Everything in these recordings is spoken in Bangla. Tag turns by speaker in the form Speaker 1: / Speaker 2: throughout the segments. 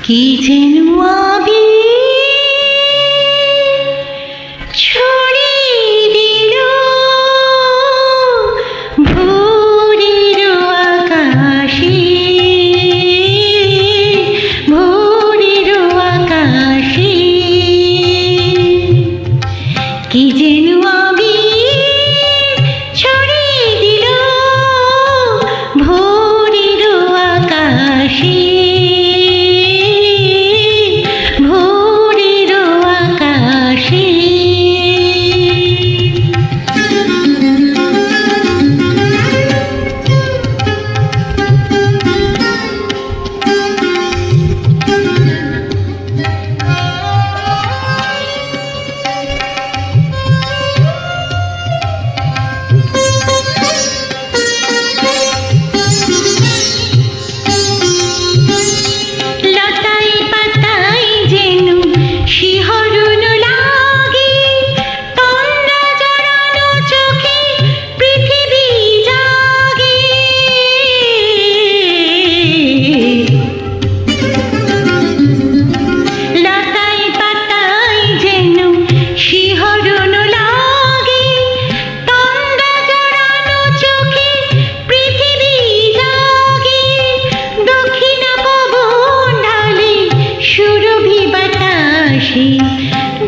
Speaker 1: কি যেন ছড়িয়ে দিল ভোরের আকাশে, ভোরের আকাশে। কি যেন ছড়িয়ে দিল ভোরের আকাশে,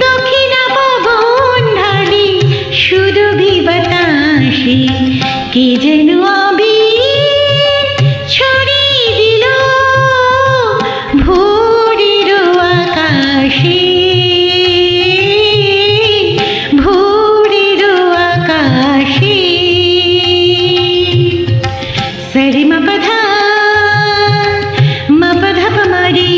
Speaker 1: দক্ষিণা পবন ঢালি সুরভি বাতাসে। কি যেন ছড়িয়ে দিল ভোরের আকাশে, ভোরের আকাশে। সরি মা পধা মা পধা পমারি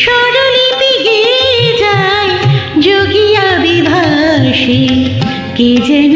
Speaker 1: স্বরলিপি গেয়ে যায় যোগিয়া বিভাসে। কি যেন